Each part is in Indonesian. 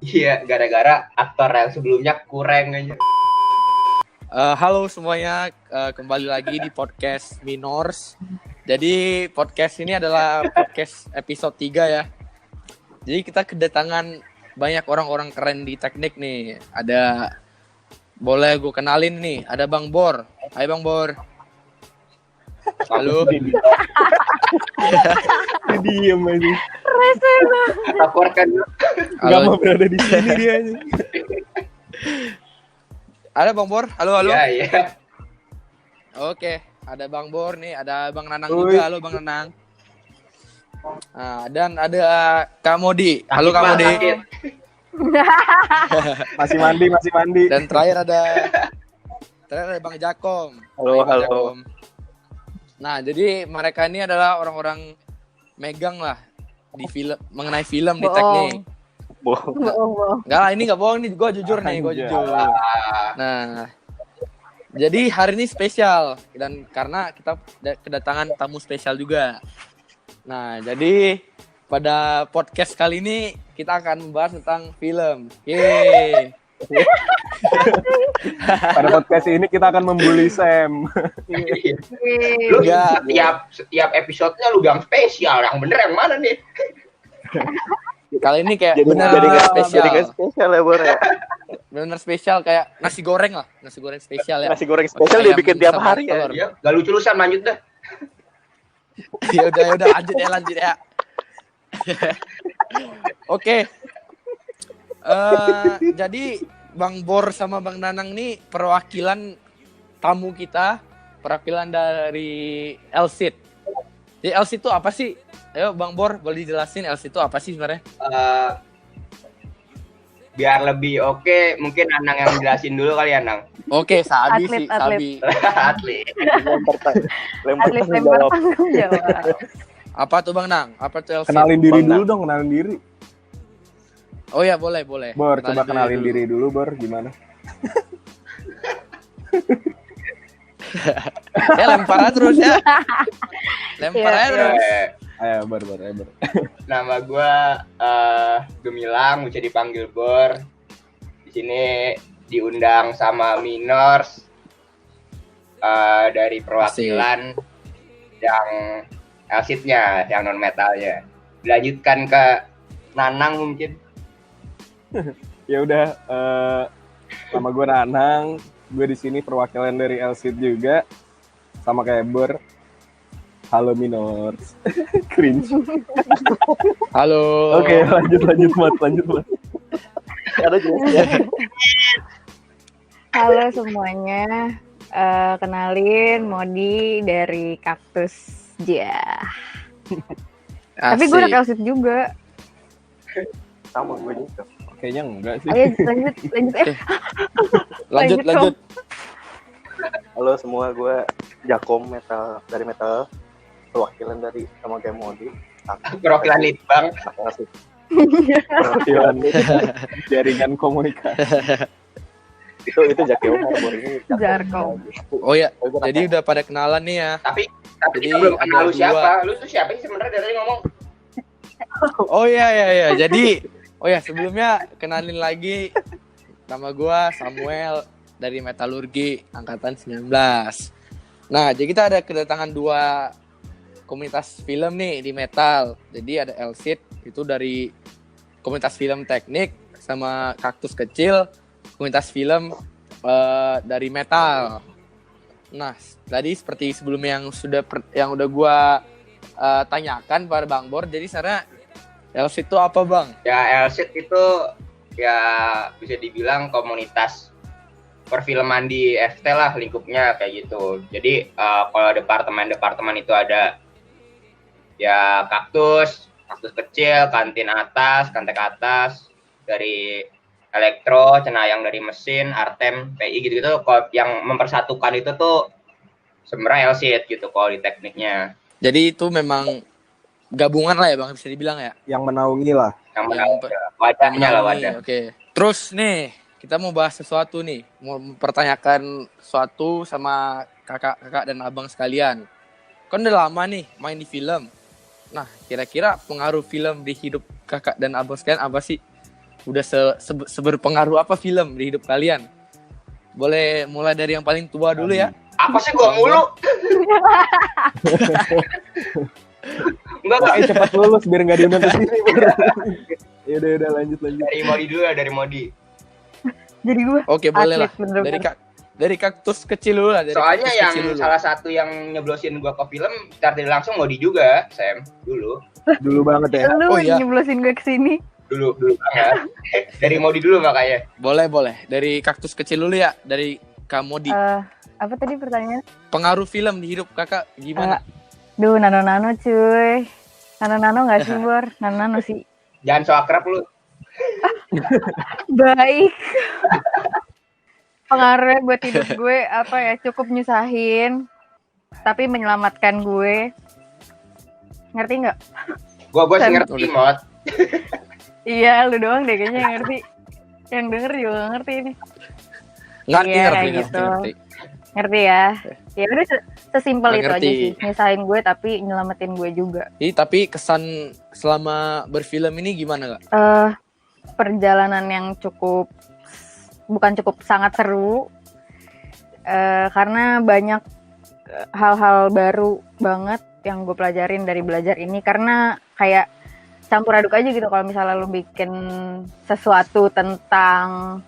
Iya, gara-gara aktor yang sebelumnya kurang aja. Halo semuanya, kembali lagi di podcast Minors. Jadi podcast ini adalah podcast episode 3 ya. Jadi kita kedatangan banyak orang-orang keren di teknik nih. Boleh gue kenalin nih, ada Bang Bor. Hai Bang Bor. Halo. Diem aja. Laporkan dulu. Gak mau berada di sini dia. Ada Bang Bor. Halo. Iya, iya. Oke, ada Bang Bor nih, ada Bang Nanang juga. Halo Bang Nanang. Nah, dan ada Kak Modi. Halo Kak Modi. Masih mandi. Dan terakhir ada Bang Jakom. Halo. Jakom. Nah, jadi mereka ini adalah orang-orang megang lah di film mengenai film di teknik. Bohong. Enggak lah, ini enggak bohong nih, gue jujur. Nah, jadi hari ini spesial dan karena kita kedatangan tamu spesial juga. Nah, jadi pada podcast kali ini kita akan membahas tentang film. Yeay. Pada podcast ini kita akan membuli Sam. Lu Enggak. setiap episodenya lu bilang spesial, yang bener yang mana nih? Kali ini kayak Jadi benar spesial. Jadi spesial ya, Bor ya. Benar spesial kayak nasi goreng lah, nasi goreng spesial ya. Nasi goreng spesial Ayam dibikin tiap sama hari ya. telur. Iya, gak lucu lusan lanjut dah. Ya udah lanjut ya. Oke. Jadi Bang Bor sama Bang Nanang nih perwakilan tamu kita, perwakilan dari LSIT. Jadi LSIT itu apa sih? Ayo Bang Bor, boleh dijelasin LSIT itu apa sih sebenarnya? Biar lebih oke, mungkin Anang yang jelasin dulu kali ya, Nang. Oke, Sabi Atlet. sih, Sabi. Atlet. Atlet lempar tanggung jawab. Apa tuh Bang Nang? Apa tuh LSIT? Kenalin diri Bang, dulu dong, kenalin diri. Oh ya, boleh. Bor, coba kenalin diri dulu, Bor, gimana? Lempar aja terus ya. Lempar aja terus. Ayo, Bor. Nama gue Gemilang, bisa dipanggil Bor. Di sini diundang sama Minors dari perwakilan yang LSIT-nya, yang non metalnya. Dilanjutkan ke Nanang mungkin. Ya udah, nama gue Nanang. Gue di sini perwakilan dari LSIT juga, sama kayak Bor. Halo Minors. Cringe. Halo. Oke, lanjut Mat. Ada jelasnya. Halo semuanya, kenalin Modi dari Kaktus Ja. Tapi gue udah LSIT juga. Sama gue juga. Kayaknya enggak sih. Ayo lanjut. Lanjut. Halo semua, gue Jakom dari metal, perwakilan dari sama kayak Modi. Perwakilan Litbang. Perwakilan jaringan komunikasi. itu Jaki Omar, Bor ini Jarkom. Oh ya, jadi udah pada kenalan nih ya. Tapi Jadi kita belum ada kenal lu dua. siapa. Lu tuh siapa sih sebenarnya dari tadi ngomong? Oh iya. Jadi, sebelumnya kenalin lagi, nama gua Samuel dari Metalurgi angkatan 19. Nah, jadi kita ada kedatangan dua komunitas film nih di metal. Jadi ada LSIT itu dari komunitas film teknik, sama Kaktus Kecil komunitas film dari metal. Nah, tadi seperti sebelumnya yang udah gua tanyakan pada Bang Bor, jadi sebenarnya LSIT itu apa Bang? Ya LSIT itu ya bisa dibilang komunitas perfilman di FT lah lingkupnya kayak gitu. Jadi kalau departemen itu ada ya kaktus kecil, kantin atas, kantek atas, dari elektro, cenayang dari mesin, artem, PI gitu-gitu. Kalau yang mempersatukan itu tuh sebenarnya LSIT gitu kalau di tekniknya. Jadi itu memang gabungan lah ya Bang, bisa dibilang ya. Yang menaungi lah. Wadahnya lah wadah. Oke. Terus nih, kita mau bahas sesuatu nih, mau mempertanyakan sesuatu sama kakak-kakak dan abang sekalian. Kan udah lama nih main di film. Nah, kira-kira pengaruh film di hidup kakak dan abang sekalian apa sih? udah seberpengaruh apa film di hidup kalian? Boleh mulai dari yang paling tua dulu ya. Apa sih gua mulu? Enggak. Cepat lulus biar nggak diundang ke sini. Ya udah lanjut. Dari Modi dulu ya, dari Modi. Jadi gue Oke, boleh lah. bener-bener. Dari kaktus kecil dulu lah. Soalnya yang salah satu yang nyeblosin gua ke film secara tidak langsung Modi juga, Sam, dulu. Dulu banget ya. Lu Oh, iya. nyeblosin gue kesini. Dulu banget. Dari Modi dulu makanya. Boleh. Dari kaktus kecil dulu ya. Dari Kak Modi. Apa tadi pertanyaannya? Pengaruh film di hidup kakak gimana? Duh, nano cuy. Nano nggak sih, Bor? Nano sih. Jangan so akrab lu. Baik. Pengaruhnya buat hidup gue apa ya? Cukup nyusahin, tapi menyelamatkan gue. Ngerti nggak? Gua sih ngerti, Mot. Iya, lu doang deh kayaknya yang ngerti. Yang denger juga nggak ngerti ini. Ngerti. Ngerti ya? Ya udah sesimpel itu Ngerti. aja sih. Nyusahin gue tapi nyelamatin gue juga. Tapi kesan selama berfilm ini gimana kak? Perjalanan yang bukan cukup sangat seru, karena banyak hal-hal baru banget yang gue pelajarin dari belajar ini, karena kayak campur aduk aja gitu kalau misalnya lu bikin sesuatu tentang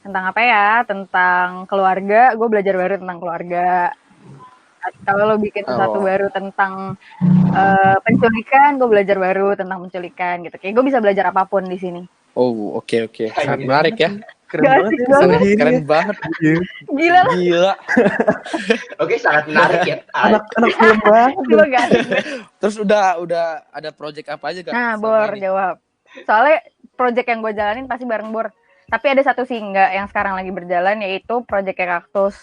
apa ya, tentang keluarga, gue belajar baru tentang keluarga. Kalau lo bikin sesuatu baru tentang penculikan, gue belajar baru tentang penculikan gitu. Kayak gue bisa belajar apapun di sini. Oh, oke. Sangat menarik ya. Keren banget. Gila. Oke, sangat menarik ya. Anak film banget. Gue gak asik. Terus udah ada project apa aja kak? Nah, selama Bor ini? jawab. Soalnya project yang gue jalanin pasti bareng Bor. Tapi ada satu sih enggak yang sekarang lagi berjalan, yaitu projectnya Kaktus.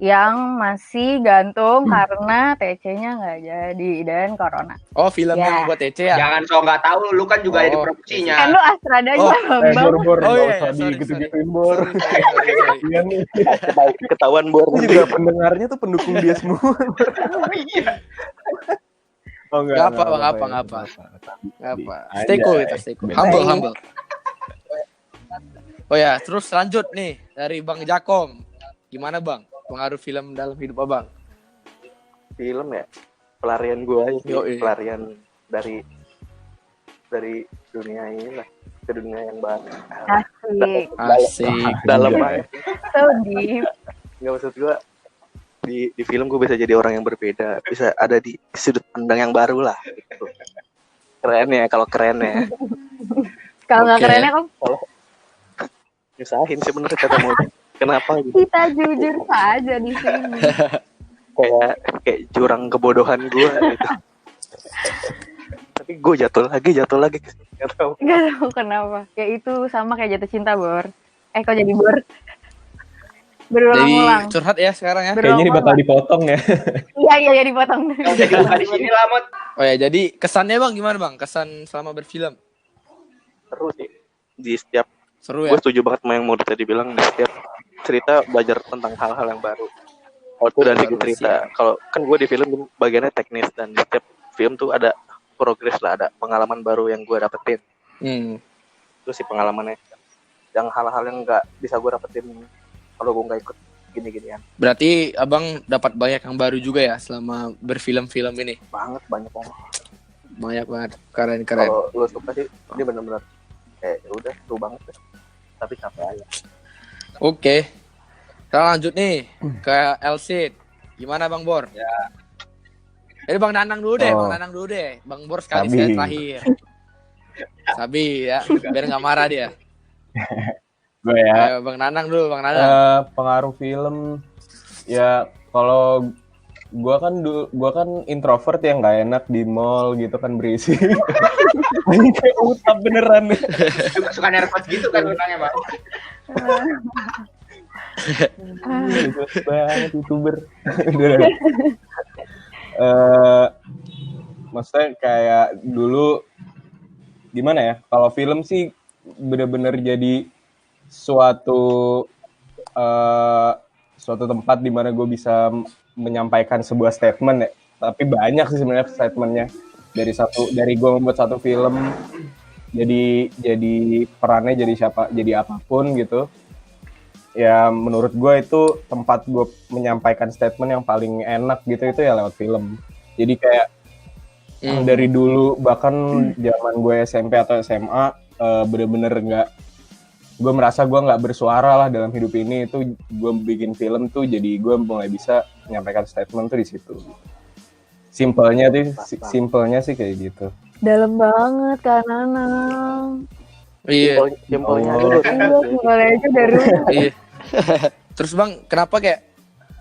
Yang masih gantung karena TC-nya nggak jadi dan corona. Oh, film yang buat TC ya? Jangan so nggak tahu, lu kan juga ada di produksinya. Kan lu Astrada aja, Bang. Bor, Oh, nggak iya, usah sorry. gitu-gituin, Bor. Sorry. Iya nih. Ketahuan Bor. Ini juga pendengarnya tuh pendukung dia semua. Iya. Oh, Nggak apa. Stay cool kita, stay cool. Humble. Oh ya, terus lanjut nih dari Bang Jakom. Gimana Bang? Pengaruh film dalam hidup Abang? Film ya, pelarian gue aja sih. Yoi. Pelarian dari dunia ini lah ke dunia yang baru. Asik. Dalam banget. So deep. Nggak, maksud gue di film gue bisa jadi orang yang berbeda, bisa ada di sudut pandang yang baru lah gitu. Keren ya, kalau keren ya. Kalau nggak Oke. kerennya kan Nyusahin sebenarnya kata mau kenapa gitu. kita jujur saja di sini. kayak jurang kebodohan gue gitu. Tapi gue jatuh lagi nggak tahu. Gak tahu kenapa. Ya itu sama kayak jatuh cinta, Bor. Kok jadi Bor? Berulang-ulang. Jadi curhat ya sekarang ya. Kayaknya ini bakal dipotong ya. Iya dipotong. Jadi buka di sini lah, Mot. Oh ya, jadi kesannya Bang gimana Bang? Kesan selama berfilm? Seru sih. Di setiap Seru ya? gue setuju banget sama yang mau tadi bilang, di setiap cerita belajar tentang hal-hal yang baru. Kalau itu dari segi cerita, kalau kan gue di film bagiannya teknis, dan di setiap film tuh ada progres lah, ada pengalaman baru yang gue dapetin. Itu sih pengalamannya. Yang hal-hal yang nggak bisa gue dapetin kalau gue nggak ikut gini-ginian. Berarti Abang dapat banyak yang baru juga ya selama berfilm-film ini? Banyak banget. Banyak banget. Keren. Kalau lo suka sih, ini benar-benar udah seru banget deh. Tapi capek aja. Oke. Kita lanjut nih ke Elsid. Gimana Bang Bor? Ya. Jadi Bang Nanang dulu deh, Oh. Bang Bor sekali Sabi. terakhir. Sabi ya, biar nggak marah dia. Gue ya. Ayo, Bang Nanang dulu, Bang Nanang. Pengaruh film ya, kalau gua kan introvert yang nggak enak di mall gitu kan, berisik. Ini kayak utap beneran. Suka nervous gitu kan orangnya, Bang. Jelas banget YouTuber. Maksudnya kayak dulu gimana ya? Kalau film sih bener-bener jadi suatu tempat di mana gue bisa menyampaikan sebuah statement ya. Tapi banyak sih sebenarnya statementnya. Dari gue membuat satu film jadi perannya jadi apapun gitu. Ya menurut gue itu tempat gue menyampaikan statement yang paling enak gitu itu ya lewat film. Jadi kayak dari dulu bahkan zaman gue SMP atau SMA bener-bener gue merasa gue nggak bersuara lah dalam hidup ini, itu gue bikin film tuh jadi gue mulai bisa menyampaikan statement tuh di situ. Simpelnya sih kayak gitu. Dalam banget Kak Nanang. Iya. Simpelnya Oh. Boleh aja dari Iya. Terus Bang, kenapa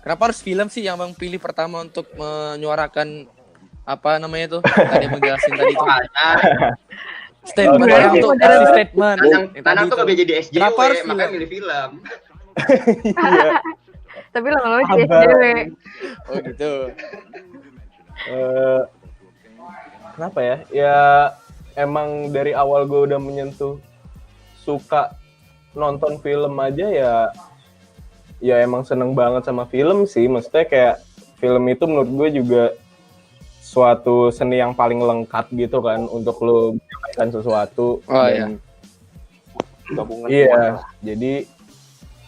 harus film sih yang Bang pilih pertama untuk menyuarakan apa namanya tuh? Tadi menjelasin tadi tuh. Statement Oke. orang tuh kasih statement. Yang Tanang tadi tuh gak bisa jadi SJW, Kenapa harus makanya film? milih film. Iya. tapi lama-lama jadi Abang. SJW. Oh gitu. Kenapa ya? Ya emang dari awal gue udah menyentuh suka nonton film aja ya emang seneng banget sama film sih. Maksudnya kayak film itu menurut gue juga suatu seni yang paling lengkap gitu kan untuk lo menyampaikan sesuatu. Oh, iya. gabungan Iya, semuanya. jadi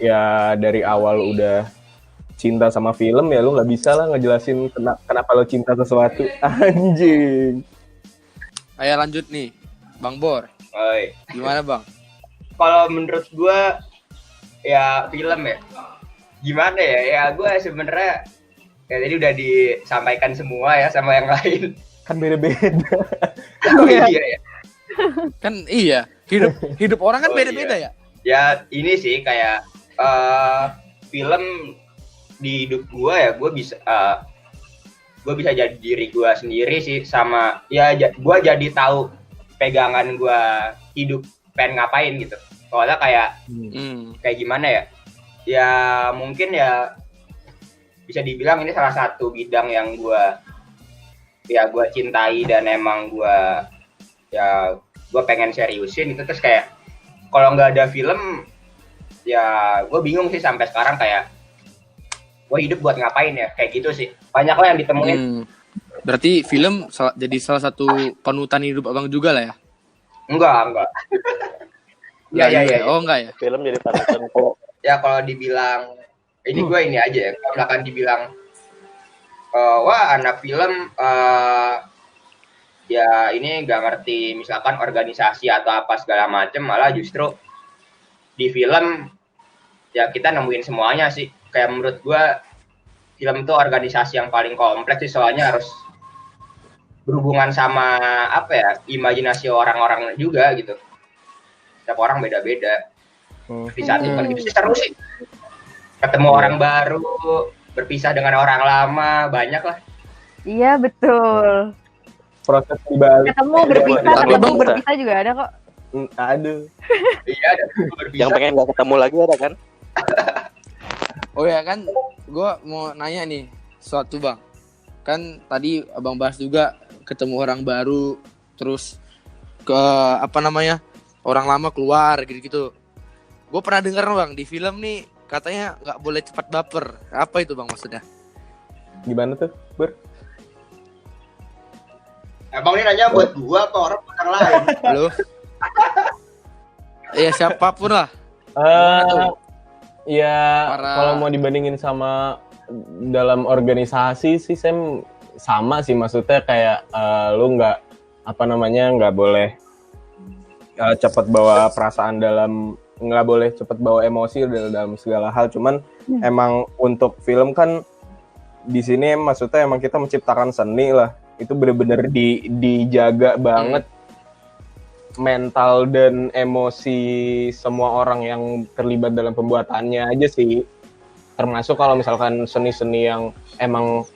ya dari awal udah cinta sama film ya lu nggak bisa lah ngejelasin kenapa lo cinta sesuatu. Anjing. Ayo lanjut nih, Bang Bor. Oi. Gimana Bang? Kalau menurut gue ya film ya. Gimana ya? Ya gue sebenarnya ya tadi udah disampaikan semua ya sama yang lain. Kan beda-beda. Oh iya ya. Kan iya, hidup orang kan Oh, beda-beda ya. Ya ini sih kayak film di hidup gue ya gue bisa jadi diri gue sendiri sih, sama ya gue jadi tahu pegangan gue hidup pengen ngapain gitu. Soalnya kayak gimana ya? Ya mungkin ya bisa dibilang ini salah satu bidang yang gue cintai dan emang gue pengen seriusin itu. Terus kayak kalau nggak ada film ya gue bingung sih sampai sekarang, kayak gue hidup buat ngapain ya, kayak gitu sih. Banyak lah yang ditemuin. Berarti film jadi salah satu panutan hidup Abang juga lah ya? Enggak. Ya. Oh enggak ya? Film jadi panutan kok. Ya kalau dibilang ini gue ini aja ya, kalau misalkan dibilang wah anak film ya ini nggak ngerti misalkan organisasi atau apa segala macem, malah justru di film ya kita nemuin semuanya sih. Kayak menurut gue film itu organisasi yang paling kompleks sih, soalnya harus berhubungan sama apa ya, imajinasi orang-orang juga gitu. Setiap orang beda-beda. Disatukan gitu sih, seru sih. Ketemu orang baru, berpisah dengan orang lama, banyak lah. Iya betul. Proses dibalik. Ketemu berpisah juga ada kok. Aduh. Iya, ada berpisah. Yang pengen nggak ketemu lagi ada kan? Oh ya kan, gue mau nanya nih suatu Bang. Kan tadi Abang bahas juga ketemu orang baru, terus ke orang lama keluar gitu-gitu. Gue pernah dengar Bang di film nih katanya nggak boleh cepat baper. Apa itu Bang maksudnya? Gimana tuh, Bur? Abang ini nanya buat gua apa orang lain? Halo? Iya siapapun lah. Ya kalau mau dibandingin sama dalam organisasi sih Sam sama sih, maksudnya kayak lu nggak boleh cepat bawa perasaan nggak boleh cepat bawa emosi dalam segala hal. Cuman emang untuk film kan di sini maksudnya emang kita menciptakan seni lah, itu bener-bener dijaga banget mental dan emosi semua orang yang terlibat dalam pembuatannya aja sih. Termasuk kalau misalkan seni-seni yang emang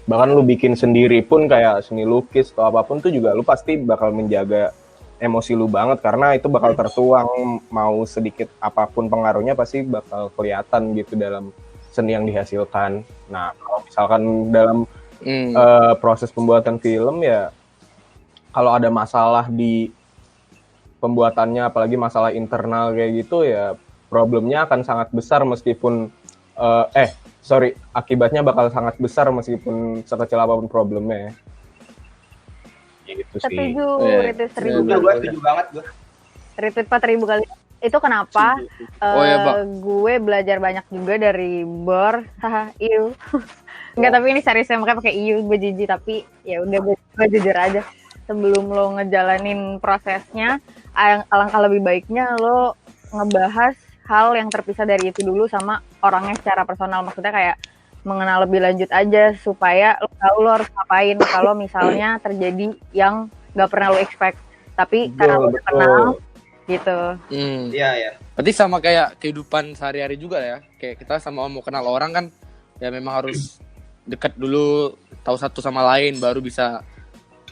bahkan lu bikin sendiri pun kayak seni lukis atau apapun tuh juga lu pasti bakal menjaga emosi lu banget, karena itu bakal tertuang, mau sedikit apapun pengaruhnya pasti bakal kelihatan gitu dalam seni yang dihasilkan. Nah kalau misalkan dalam proses pembuatan film ya, kalau ada masalah di pembuatannya, apalagi masalah internal kayak gitu ya, problemnya akan sangat besar meskipun akibatnya bakal sangat besar meskipun sekecil apapun problemnya. Gitu sih. Setuju, Iya. retweet Iya, 1000 Udah, kali. gue setuju banget gue. Retweet 4000 kali. Itu kenapa? Oh ya, Bang. Gue belajar banyak juga dari Bor. Haha, iu. Enggak, tapi ini seriusnya makanya pakai iu, gue jijik, tapi ya udah gue jujur aja. Sebelum lo ngejalanin prosesnya, alangkah lebih baiknya lo ngebahas hal yang terpisah dari itu dulu sama orangnya secara personal. Maksudnya kayak mengenal lebih lanjut aja supaya lo tahu lo harus ngapain kalau misalnya terjadi yang nggak pernah lo expect. Tapi karena lo udah kenal gitu. Iya, ya. Berarti sama kayak kehidupan sehari-hari juga ya. Kayak kita sama mau kenal orang kan, ya memang harus dekat dulu, tahu satu sama lain, baru bisa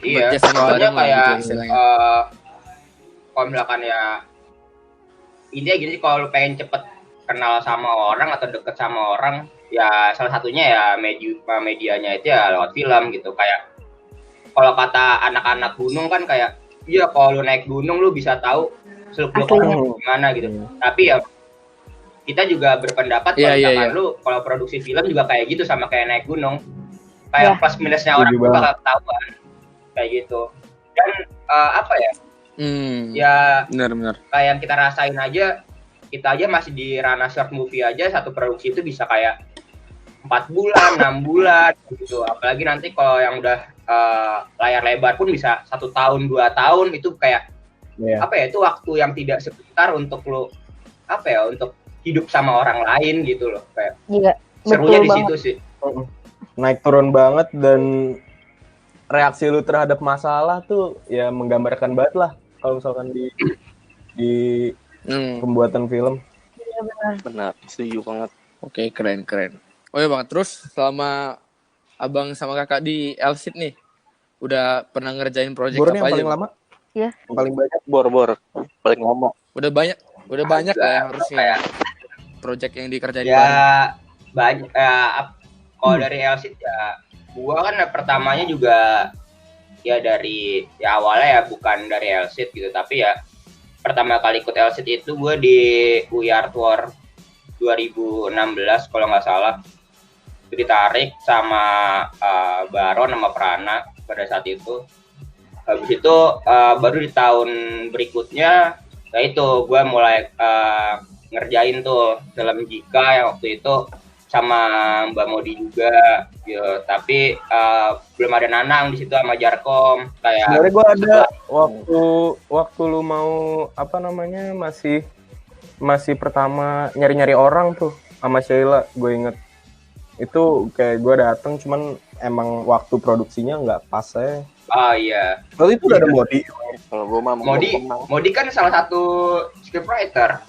Iya, bekerja sama soalnya bareng lah kayak gitu istilahnya. kalau misalkan ya intinya gini, kalau lu pengen cepet kenal sama orang atau deket sama orang, ya salah satunya ya medianya itu ya lewat film gitu. Kayak kalau kata anak-anak gunung kan kayak, iya kalau lu naik gunung lu bisa tahu seluk-beluk Aslinya. orang gimana gitu. Tapi ya kita juga berpendapat kalau Iya, iya, misalkan iya. lu kalau produksi film juga kayak gitu, sama kayak naik gunung. Kayak Iya. plus minusnya orang Setuju tuh bakal banget. ketahuan kayak gitu. Dan apa ya? Ya Benar-benar. kayak yang kita rasain aja, kita aja masih di ranah short movie aja, satu produksi itu bisa kayak 4 bulan, 6 bulan gitu. Apalagi nanti kalau yang udah layar lebar pun bisa 1 tahun, 2 tahun, itu kayak Iya. apa ya, itu waktu yang tidak sebentar untuk lo apa ya, untuk hidup sama orang lain gitu loh. Kayak Iya, serunya betul di banget. situ sih. Naik turun banget, dan reaksi lu terhadap masalah tuh ya menggambarkan banget lah kalau misalkan di pembuatan film. Benar, setuju banget. Oke, keren. Oh ya Bang, terus selama Abang sama Kakak di LSIT nih, udah pernah ngerjain project Bor nih apa yang aja? paling Bang? lama? Iya. Yang paling banyak. Bor paling lama. Udah banyak lah ya harusnya ya, project yang dikerjain Ya bareng. banyak. Kalau dari LSIT ya, gua kan pertamanya juga ya dari ya awalnya ya bukan dari LSIT gitu, tapi ya pertama kali ikut LSIT itu gue di UI Art War 2016 kalau nggak salah. Itu ditarik sama Baron sama Prana pada saat itu. Habis itu baru di tahun berikutnya, nah itu gue mulai ngerjain tuh film Jika yang waktu itu sama Mbak Modi juga gitu. Tapi belum ada Nanang di situ sama Jarkom. Kayak Sebenarnya gue ada waktu lu mau apa namanya masih pertama nyari-nyari orang tuh sama Sheila, gue inget itu kayak gue dateng, cuman emang waktu produksinya nggak pas ya. oh iya, Lalu itu udah ada Modi. Kalau gue mah Modi kan salah satu scriptwriter.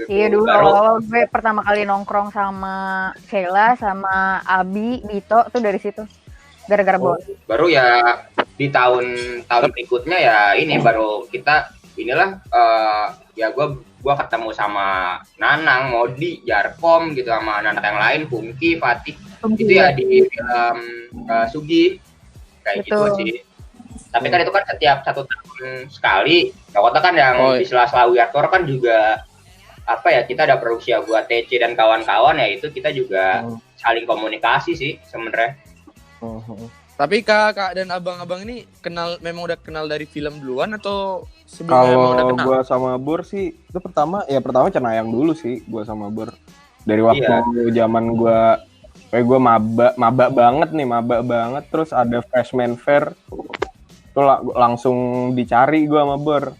Iya, dulu Baru awal gue pertama kali nongkrong sama Sheila, sama Abi, Dito tuh dari situ. Gara-gara baru ya di tahun berikutnya ya ini baru kita inilah ya gua ketemu sama Nanang, Modi, Jarkom gitu, sama anak yang lain, Pungki, Fatih. Itu ya di film Sugi kayak gitu Betul. sih. Tapi kan itu kan setiap 1 tahun sekali. Nah, kota kan yang di sela-sela Wiartor kan juga apa ya, kita ada produksi ya buat TC dan kawan-kawan, ya itu kita juga saling komunikasi sih sebenarnya. Tapi kakak dan abang-abang ini memang udah kenal dari film duluan atau sebelumnya emang udah Kalau kenal? gue sama Bor sih itu pertama Cenayang dulu sih gue sama Bor. Dari waktu zaman gue maba banget, terus ada freshman fair itu langsung dicari gue sama Bor.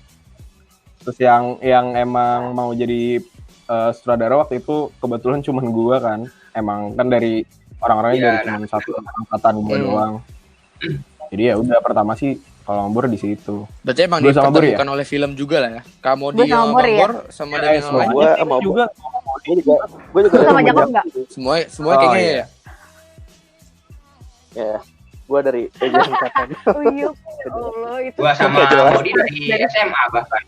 Terus yang emang mau jadi sutradara waktu itu kebetulan cuman gue kan, emang kan dari orang-orangnya dari cuma satu angkatan gue doang. Jadi ya udah pertama sih kalau Bor di situ. Berarti emang Gua sama Bor dipertemukan oleh film juga lah ya. Kamu Gue dia sama sama Bor ya. Bor sama dengan yang lain. gue sama juga. gue juga Lu sama Jakob nggak? Semua kayaknya iya. ya. ya gue dari agensi Kapan. Oh iya, ya Allah itu. Gua sama Modi dari SMA bahkan.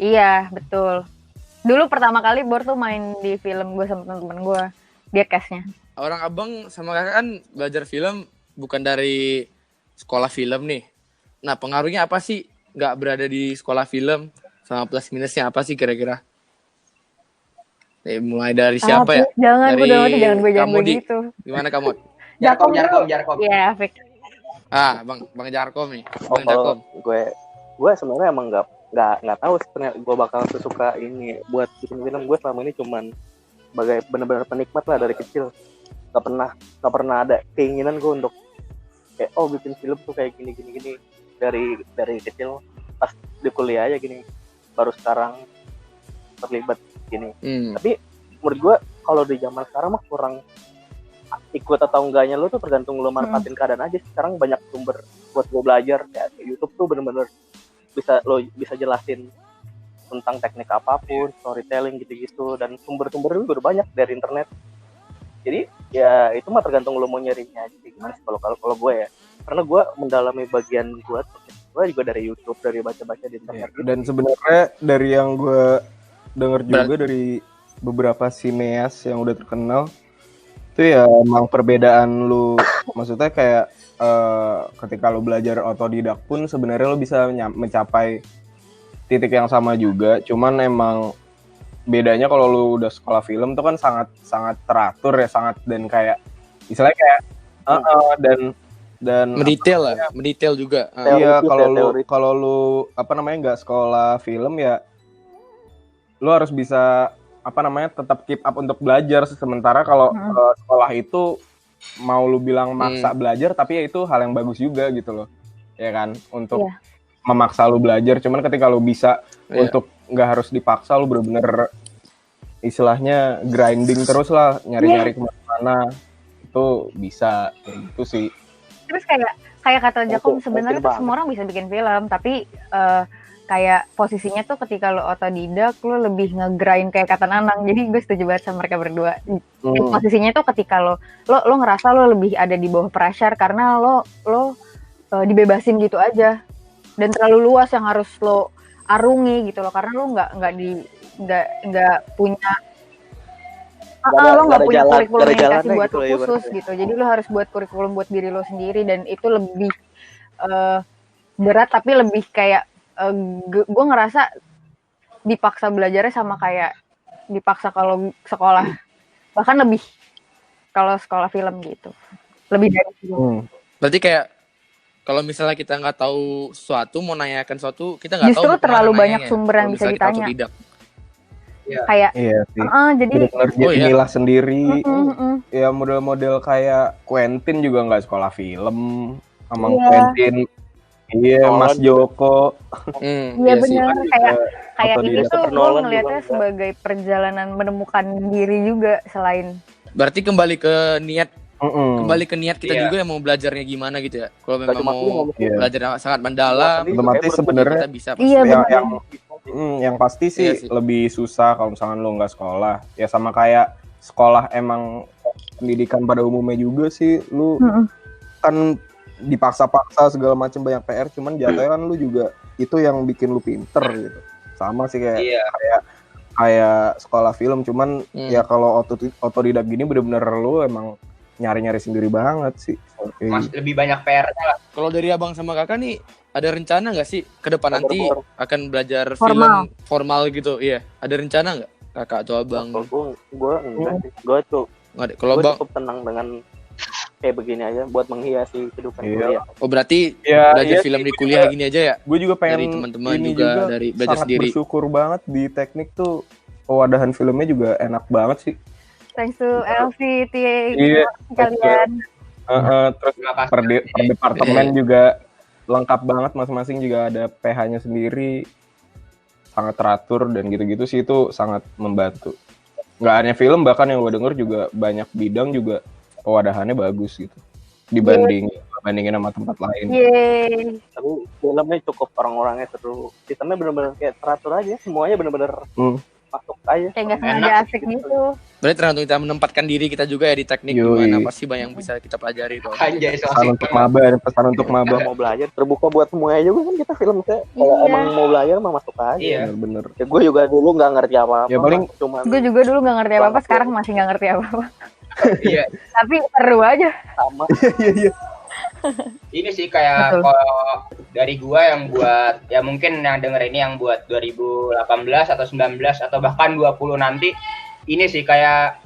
Iya, betul. Dulu pertama kali Bor tuh main di film gue sama temen-temen gue. Dia cast-nya. Orang abang sama kakak kan belajar film bukan dari sekolah film nih. Nah pengaruhnya apa sih nggak berada di sekolah film, sama plus minusnya apa sih kira-kira? Mulai dari siapa ya? Jangan Dari jangan gue Kamudi. gitu. Gimana kamu? Jarkom. Iya, Fik. Bang Jarkom nih. Oh, Bang kalau Jarkom. gue sebenarnya emang nggak tahu sebenarnya gue bakal suka ini buat bikin film. Gue selama ini cuman sebagai benar-benar penikmat lah dari kecil. Nggak pernah ada keinginan gue untuk kayak bikin film tuh kayak gini dari kecil. Pas di kuliah aja gini, baru sekarang terlibat gini. Tapi menurut gue kalau di zaman sekarang mah kurang ikut atau enggaknya lo tuh tergantung lo manfaatin keadaan aja. Sekarang banyak sumber buat gue belajar, kayak YouTube tuh bener-bener bisa jelasin tentang teknik apapun, storytelling gitu-gitu, dan sumber-sumber juga udah banyak dari internet. Jadi ya itu mah tergantung lo mau nyarinya aja gimana sih kalau gue ya. Karena gue mendalami bagian gue juga dari YouTube, dari baca-baca di internet. Dan sebenarnya dari yang gue denger juga dari beberapa sineas yang udah terkenal, itu ya emang perbedaan lu, maksudnya kayak ketika lu belajar otodidak pun sebenarnya lu bisa mencapai titik yang sama juga, cuman emang bedanya kalau lu udah sekolah film tuh kan sangat teratur ya, dan kayak istilahnya kayak dan mendetail juga. Iya, kalau lu nggak sekolah film ya lu harus bisa tetap keep up untuk belajar. Sementara kalau sekolah itu mau lu bilang maksa belajar, tapi ya itu hal yang bagus juga gitu loh, ya kan, untuk memaksa lu belajar. Cuman ketika lu bisa untuk nggak harus dipaksa, lu bener-bener istilahnya grinding terus lah, nyari-nyari kemana-mana, itu bisa kayak gitu sih. Terus kayak kata Jakom, sebenarnya tuh semua orang bisa bikin film, tapi kayak posisinya tuh ketika lo otodidak, lo lebih ngegrind kayak kata Nanang. Jadi gue setuju banget sama mereka berdua. Posisinya tuh ketika lo ngerasa lo lebih ada di bawah pressure karena lo dibebasin gitu aja, dan terlalu luas yang harus lo arungi gitu loh, karena lo nggak punya lo nggak punya kurikulum yang dikasih buat lo khusus gitu. Jadi lo harus buat kurikulum buat diri lo sendiri, dan itu lebih berat, tapi lebih kayak gue ngerasa dipaksa belajarnya sama kayak dipaksa kalau sekolah, bahkan lebih kalau sekolah film gitu, lebih dari itu. Berarti kayak kalau misalnya kita nggak tahu sesuatu, mau nanyakan sesuatu, kita nggak tahu. Justru terlalu banyak sumber yang bisa ditanya. Kayak jadi inilah sendiri. Ya model-model kayak Quentin juga nggak sekolah film, sama Quentin. Iya, Mas Joko. Iya benar, kayak ini tuh gue ngelihatnya sebagai perjalanan menemukan diri juga selain. Berarti kembali ke niat kita juga yang mau belajarnya gimana gitu ya. Kalau memang mau belajar sangat mendalam, otomatis sebenarnya bisa. Yang pasti sih lebih susah kalau misalkan lo nggak sekolah. Ya sama kayak sekolah emang pendidikan pada umumnya juga sih, lu kan dipaksa-paksa segala macam, banyak PR, cuman jatuhnya kan lu juga itu yang bikin lu pinter gitu. Sama sih kayak sekolah film, cuman ya kalau otodidak gini bener-bener lu emang nyari-nyari sendiri banget sih. Mas lebih banyak PR-nya lah. Kalau dari abang sama kakak nih, ada rencana nggak sih ke depan nanti akan belajar film formal gitu? Iya, ada rencana nggak kakak atau abang? Gue enggak sih. Gue cukup tenang dengan kayak begini aja buat menghiasi kehidupan kuliah. Oh berarti belajar film di kuliah gini aja ya? Gue juga pengen dari teman-teman juga dari belajar sangat sendiri. Bersyukur banget di teknik tuh, pewadahan filmnya juga enak banget sih. Thanks to LC, kalian. Terus per departemen juga lengkap banget, masing-masing juga ada PH-nya sendiri, sangat teratur dan gitu-gitu sih, itu sangat membantu. Nggak hanya film, bahkan yang gue denger juga banyak bidang juga pewadahannya bagus gitu dibandingin sama tempat lain. Tapi filmnya cukup orang-orangnya seru, sistemnya bener-bener kayak teratur aja, semuanya bener-bener masuk aja. Kayak nggak sengaja asik gitu. Berarti tergantung kita menempatkan diri kita juga ya di teknik. Gimana pasti banyak yang bisa kita pelajari tuh. Pesan untuk maba mau belajar terbuka buat semuanya juga kan, kita film kayak kalau emang mau belajar mah masuk aja. Iya bener. Ya, gue juga dulu nggak ngerti apa-apa. Ya paling gue juga dulu nggak ngerti apa-apa, sekarang masih nggak ngerti apa-apa. Iya. Tapi seru aja. Sama. Iya. Ini sih kayak kalau dari gua yang buat, ya mungkin yang denger ini yang buat 2018 atau 19 atau bahkan 20 nanti, ini sih kayak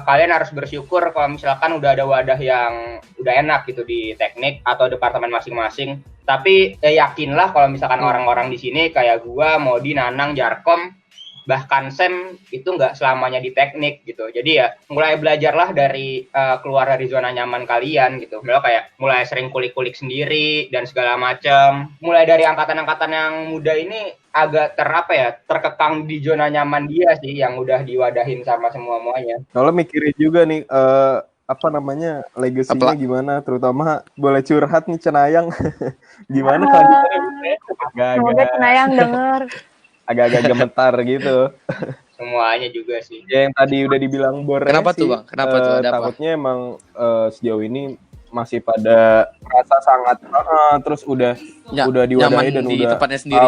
kalian harus bersyukur kalau misalkan udah ada wadah yang udah enak gitu di teknik atau departemen masing-masing. Tapi yakinlah kalau misalkan orang-orang di sini kayak gua, Modi, Nanang, Jarkom, bahkan Sam itu nggak selamanya di teknik gitu. Jadi ya mulai belajarlah dari keluar dari zona nyaman kalian gitu. Mulai sering kulik-kulik sendiri dan segala macam. Mulai dari angkatan-angkatan yang muda ini agak terkekang di zona nyaman dia sih yang udah diwadahin sama semuanya. Kalau mikirin juga nih legasinya gimana, terutama boleh curhat nih Cenayang. Gimana Semoga Cenayang denger. agak gemetar gitu. Semuanya juga sih. Ya, yang tadi udah dibilang Bor. Kenapa tuh, Bang? Kenapa tuh? Ada apa? Takutnya emang sejauh ini masih pada merasa sangat terus udah diwadahi dan di udah tempatnya sendiri.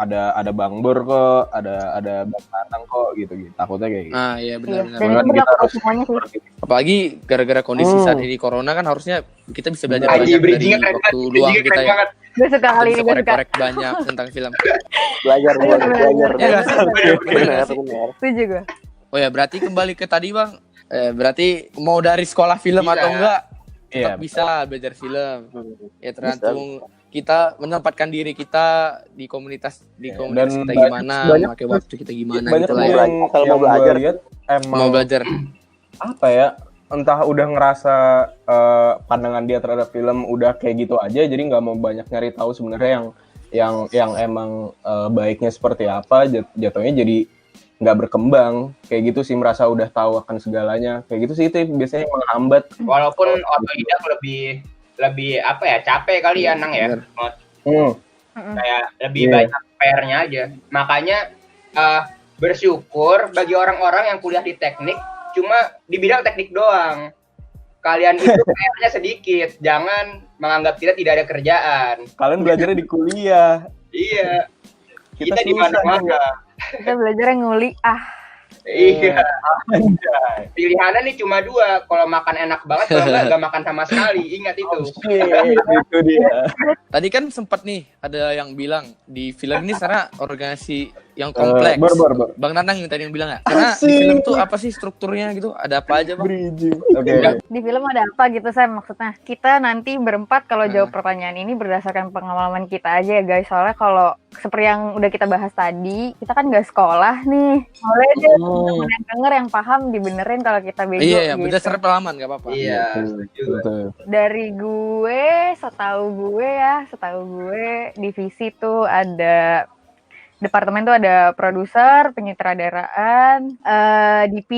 Ada Bang Bor kok, ada Bang Nanang kok gitu. Takutnya kayak gitu. Ah iya benar. Dan itu berlaku semuanya sih. Apalagi gara-gara kondisi saat ini corona kan harusnya kita bisa belajar banyak dari waktu luang kita ya. Gue suka kali ini, gue suka. Korek banyak tentang film. Belajar. Ya, Benar. Setuju gue. Oh ya, berarti kembali ke tadi Bang. Berarti mau dari sekolah film atau enggak, tetap bisa belajar film. Ya tergantung kita menempatkan diri kita di komunitas dan kita gimana, memakai waktu kita gimana banyak gitu lah ya. Kalau mau belajar lihat emang Mau belajar. apa ya, entah udah ngerasa pandangan dia terhadap film udah kayak gitu aja, jadi nggak mau banyak nyari tahu sebenarnya yang emang baiknya seperti apa, jatuhnya jadi nggak berkembang kayak gitu sih, merasa udah tahu akan segalanya kayak gitu sih, itu biasanya menghambat. Walaupun otodidak lebih capek kali ya Nang ya. Kayak lebih banyak PR-nya aja. Makanya bersyukur bagi orang-orang yang kuliah di teknik cuma di bidang teknik doang. Kalian itu PR-nya sedikit. Jangan menganggap kita tidak ada kerjaan. Kalian belajarnya di kuliah. Iya. Kita di mana-mana. Kita belajar nguli. Iya. Pilihannya nih cuma 2. Kalau makan enak banget, kalau nggak makan sama sekali. Ingat itu. Itu dia. Tadi kan sempat nih ada yang bilang di film ini karena organisasi yang kompleks. Bang Nanang yang tadi yang bilang nggak? Karena di film tuh apa sih strukturnya gitu? Ada apa aja Bang? Bridging. Di film ada apa gitu saya maksudnya. Kita nanti berempat kalau jawab pertanyaan ini berdasarkan pengalaman kita aja ya guys. Soalnya kalau seperti yang udah kita bahas tadi, kita kan nggak sekolah nih. Boleh deh yang denger yang paham dibenerin kalau kita bego. Iya, gitu. berdasarkan pengalaman nggak apa-apa. Iya. Dari setahu gue divisi tuh ada departemen tuh ada produser, penyutradaraan, DP,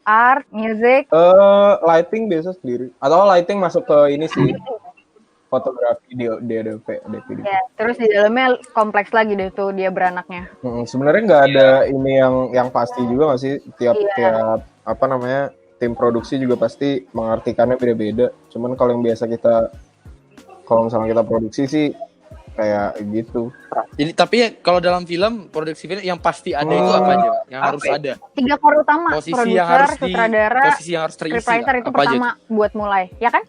art, music. Lighting biasa sendiri. Atau lighting masuk ke ini sih. Fotografi di DP. Ya, terus di dalamnya kompleks lagi deh tuh dia beranaknya. Sebenarnya nggak ada ini yang pasti juga nggak sih, tiap tim produksi juga pasti mengartikannya beda-beda. Cuman kalau misalnya kita produksi sih kayak gitu. Jadi tapi ya, kalau dalam film produksi film yang pasti ada itu apa aja? Yang harus ada. 3 core utama, Posisi yang produser, harus sutradara, posisi yang harus terisi. scriptwriter itu apa aja pertama buat mulai, ya kan?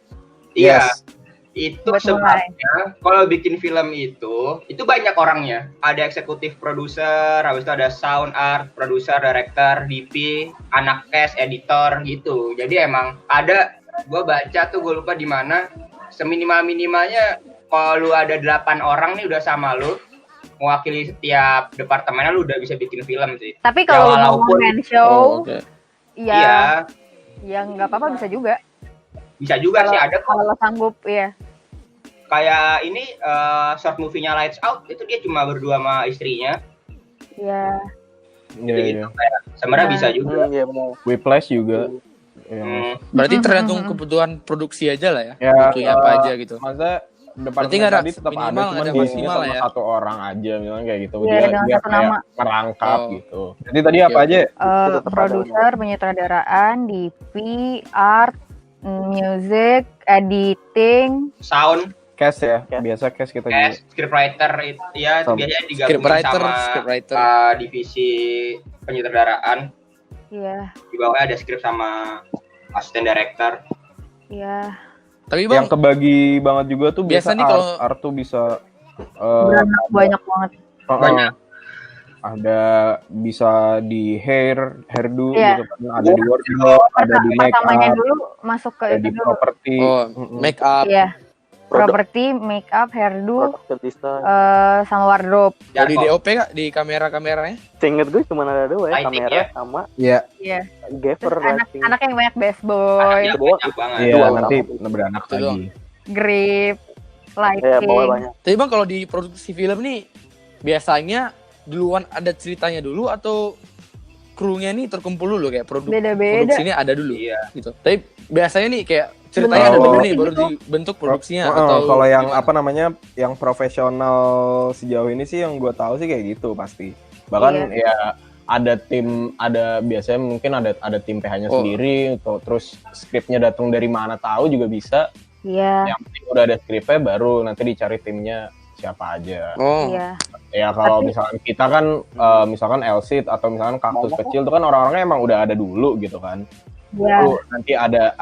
Iya. Yes. Itu Buat sebabnya kalau bikin film itu banyak orangnya. Ada eksekutif produser, habis itu ada sound art, produser, director, DP, anak cast, editor gitu. Jadi emang ada, gue baca tuh, gue lupa di mana, seminimal-minimalnya kalau lu ada 8 orang nih udah sama lu, mewakili setiap departemennya, lu udah bisa bikin film sih. Tapi kalau Ya, mau hand show, Iya. ya nggak apa-apa, bisa juga. Bisa juga sih, ada kok. Kalau sanggup, ya. Kayak ini short movie-nya Lights Out, itu dia cuma berdua sama istrinya. Iya. Iya. Sebenarnya bisa juga. Iya benar. Whiplash juga. Berarti tergantung kebutuhan produksi aja lah ya. Ya, Butuhnya apa aja gitu. Masa Berarti departemen nggak ada tadi tetap minimal, ada, nggak cuman ada diisinya maksimal sama lah ya. satu orang aja, misalnya kayak gitu. Iya, Dia dengan satu kayak nama. merangkap Oh. gitu. Jadi tadi apa aja? Produser, penyutradaraan, DP, art, music, editing, Sound, Cast ya, biasa cast kita juga. scriptwriter, ya itu biasanya digabungin sama scriptwriter. divisi penyutradaraan. iya, Di bawahnya ada script sama asisten director. iya. Tapi Bang, Yang kebagi banget juga tuh biasa biasa nih kalau- art tuh bisa Beranak banyak banget. Banyak. ada bisa di hairdo Iya. gitu kan, ada di wardrobe, ada di make Pertamanya up, dulu masuk ke ada itu di dulu. properti. Oh, make up. Iya, Produk properti, make up, hairdo, production design. sama wardrobe. Kalau di Jarko. DOP kak, di kamera-kameranya? Seinget gue cuma ada dua ya, Lighting, kamera ya? sama Iya, Iya. gaffer Terus lighting. anak yang banyak best boy, Anaknya Kedua, banyak banget. iya Dua nanti sama. beranak Itu doang. lagi. grip, Ya, lighting. bawa banyak. Tapi bang kalau di produksi film nih, biasanya duluan ada ceritanya dulu atau krunya nih terkumpul dulu kayak Beda-beda. produksinya ada dulu Iya. gitu. Tapi biasanya nih kayak ceritanya ada Bentuk dulu nih gitu. baru dibentuk produksinya Oh, atau kalau yang gimana? apa namanya, yang profesional sejauh ini sih yang gue tahu sih kayak gitu pasti. Bahkan ya ada biasanya mungkin ada tim PH-nya Oh. sendiri, atau terus skripnya datang dari mana tahu juga bisa. Iya, Yang penting udah ada skripnya baru nanti dicari timnya siapa aja. Oh. iya. Ya kalau Tapi- misalkan kita kan misalkan Elsit atau misalkan kaktus kecil itu kan orang-orangnya emang udah ada dulu gitu kan. Iya. Baru nanti ada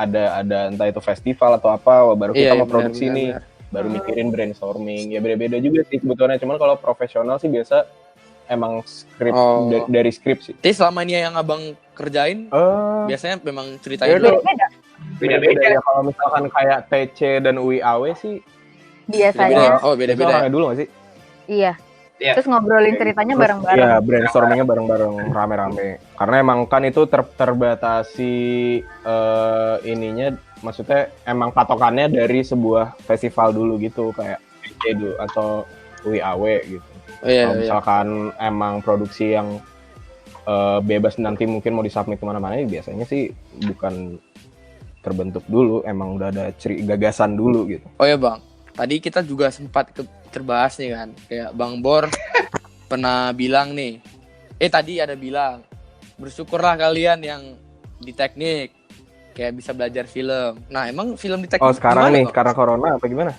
entah itu festival atau apa, baru kita Iya, mau produksi nih, baru mikirin brainstorming. Ya beda-beda juga sih kebetulannya, cuman kalau profesional sih biasa emang skrip Oh. dari skrip sih. Jadi selama ini yang abang kerjain biasanya memang ceritanya Ya dulu. udah. Beda-beda. Beda-beda. Ya kalau misalkan kayak TC dan UIAW sih Biasanya. Oh, biasanya beda-beda. orangnya dulu nggak sih? Iya. Iya. Terus ngobrolin ceritanya bareng-bareng. Iya, brainstormingnya bareng-bareng, rame-rame. Karena emang kan itu terbatasi ininya, maksudnya emang patokannya dari sebuah festival dulu gitu, kayak TC dulu atau UIAW gitu. Oh, iya, Kalau iya. misalkan emang produksi yang bebas nanti mungkin mau disubmit kemana-mana, biasanya sih bukan terbentuk dulu, emang udah ada gagasan dulu gitu. Oh ya bang, tadi kita juga sempat terbahas nih kan, kayak Bang Bor pernah bilang nih, tadi ada bilang, bersyukurlah kalian yang di teknik, kayak bisa belajar film. Nah emang film di teknik Oh sekarang gimana, nih, Bang? karena corona apa gimana?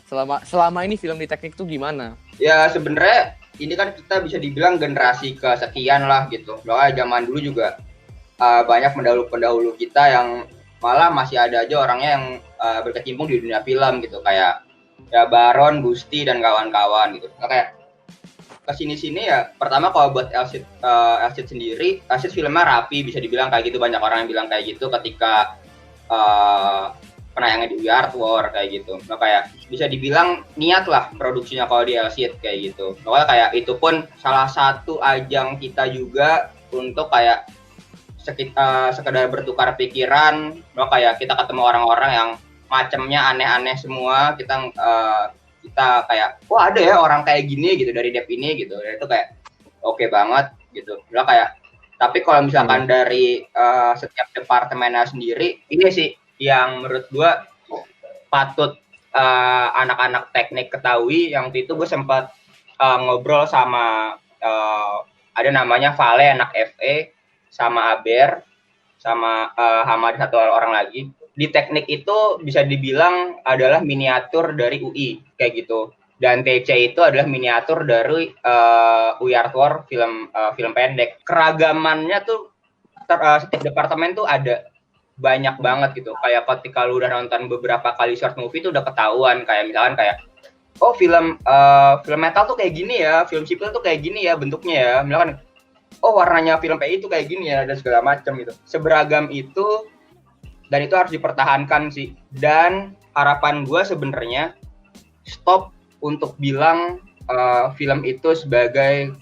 Selama ini film di teknik tuh gimana? Ya sebenarnya ini kan kita bisa dibilang generasi kesekian lah gitu. Soalnya zaman dulu juga banyak pendahulu-pendahulu kita yang malah masih ada aja orangnya yang berkecimpung di dunia film gitu, kayak ya Baron, Gusti dan kawan-kawan gitu. Nah, kayak kesini-sini ya pertama kalau buat Elsit sendiri, Elsit filmnya rapi, bisa dibilang kayak gitu, banyak orang yang bilang kayak gitu ketika penayangan di We Art War kayak gitu. Nah kayak bisa dibilang niat lah produksinya kalau di Elsit kayak gitu. Pokoknya kayak itu pun salah satu ajang kita juga untuk kayak sekedar bertukar pikiran. Nah kayak kita ketemu orang-orang yang macamnya aneh-aneh semua, kita kayak wah ada ya orang kayak gini gitu dari dep ini gitu. Dan itu kayak oke banget gitu. Nah kayak tapi kalau misalkan dari setiap departemennya sendiri, ini sih yang menurut gua patut anak-anak teknik ketahui. Yang itu gue sempat ngobrol sama ada namanya Vale anak FE, sama Aber, sama Hamad satu orang lagi. Di teknik itu bisa dibilang adalah miniatur dari UI kayak gitu. Dan TC itu adalah miniatur dari We Art War film pendek. Keragamannya tuh setiap departemen tuh ada banyak banget gitu. Kayak ketika lu udah nonton beberapa kali short movie tuh udah ketahuan, kayak misalkan kayak oh film metal tuh kayak gini ya, film sipil tuh kayak gini ya bentuknya ya. Misalkan oh warnanya film PI itu kayak gini ya, dan segala macam gitu. Seberagam itu, dan itu harus dipertahankan sih. Dan harapan gue sebenarnya stop untuk bilang film itu sebagai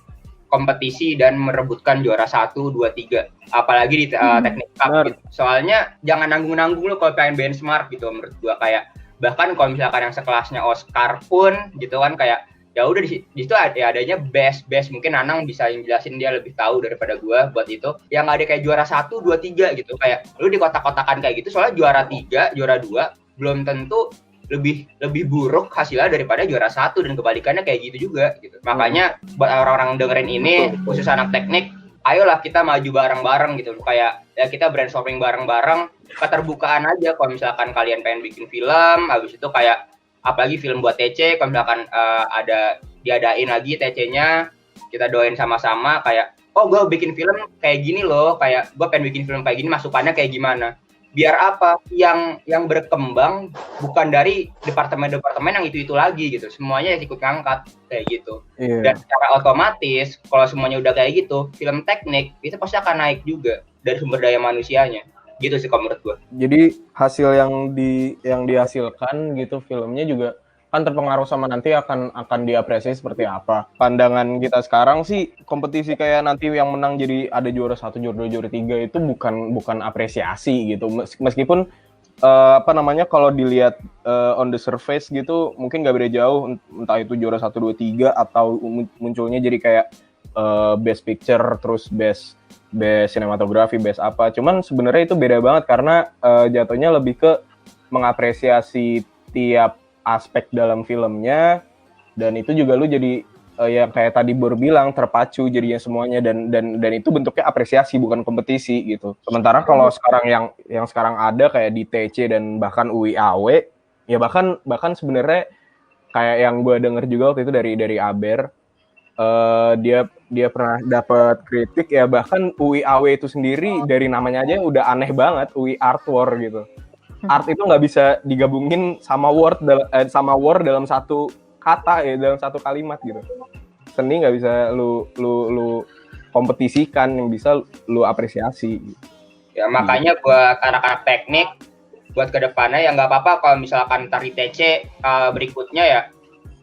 kompetisi dan merebutkan juara 1, 2, 3. Apalagi di teknik cup gitu. Soalnya jangan nanggung-nanggung lo kalau pengen benchmark gitu menurut gue. Kayak bahkan kalau misalkan yang sekelasnya Oscar pun gitu kan, kayak ya udah di situ adanya best mungkin Anang bisa jelasin, dia lebih tahu daripada gua buat itu. Yang ada kayak juara 1, 2, 3 gitu, kayak lu di kotak-kotakan kayak gitu. Soalnya juara 3, juara 2 belum tentu lebih buruk hasilnya daripada juara 1, dan kebalikannya kayak gitu juga gitu. Makanya buat orang-orang dengerin ini, khusus anak teknik, ayolah kita maju bareng-bareng gitu. Kayak ya kita brainstorming bareng-bareng, keterbukaan aja kalau misalkan kalian pengen bikin film. Habis itu kayak apalagi film buat TC, kalau misalkan ada diadain lagi TC-nya, kita doain sama-sama kayak oh gue bikin film kayak gini loh, kayak gue pengen bikin film kayak gini, masukannya kayak gimana. biar apa, yang berkembang bukan dari departemen-departemen yang itu lagi gitu, semuanya ikut ngangkat kayak gitu. Dan secara otomatis kalau semuanya udah kayak gitu, film teknik itu pasti akan naik juga dari sumber daya manusianya gitu sih kalau menurut gue. Jadi hasil yang dihasilkan gitu filmnya juga kan terpengaruh sama nanti akan diapresiasi seperti apa. Pandangan kita sekarang sih kompetisi kayak nanti yang menang jadi ada juara 1, juara 2, juara 3 itu bukan apresiasi gitu. Meskipun kalau dilihat on the surface gitu mungkin gak beda jauh, entah itu juara 1, 2, 3 atau munculnya jadi kayak best picture terus best cinematography, best apa. Cuman sebenarnya itu beda banget karena jatuhnya lebih ke mengapresiasi tiap aspek dalam filmnya, dan itu juga lu jadi yang kayak tadi Bor bilang terpacu jadinya semuanya, dan itu bentuknya apresiasi bukan kompetisi gitu. Sementara kalau sekarang yang sekarang ada kayak di TC dan bahkan UIAW ya bahkan sebenarnya kayak yang gue denger juga waktu itu dari Aber, dia pernah dapat kritik ya, bahkan UIAW itu sendiri dari namanya aja udah aneh banget, UI Art War gitu. Art itu nggak bisa digabungin sama word dalam satu kata ya, dalam satu kalimat gitu. Seni nggak bisa lu kompetisikan, yang bisa lu apresiasi. Ya makanya buat anak-anak teknik, buat kedepannya ya nggak apa-apa kalau misalkan ntar di TC berikutnya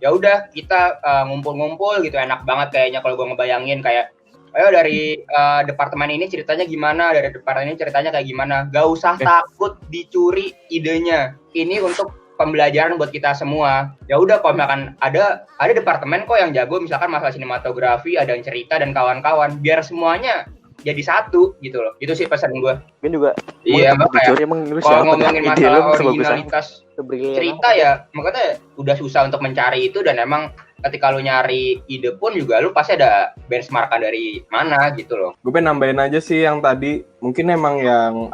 ya udah kita ngumpul-ngumpul gitu, enak banget kayaknya kalau gue ngebayangin kayak ayo dari departemen ini ceritanya gimana, dari departemen ini ceritanya kayak gimana. Gak usah takut dicuri idenya. Ini untuk pembelajaran buat kita semua. Ya udah kalau misalkan ada departemen kok yang jago misalkan masalah sinematografi, ada yang cerita dan kawan-kawan, biar semuanya jadi satu gitu loh. Itu sih pesan gue. Mungkin juga iya, makanya kalau ngomongin masalah originalitas cerita ya makanya udah susah untuk mencari itu, dan emang ketika lu nyari ide pun juga lu pasti ada benchmarkan dari mana gitu loh. Gue pengen nambahin aja sih yang tadi, mungkin emang yang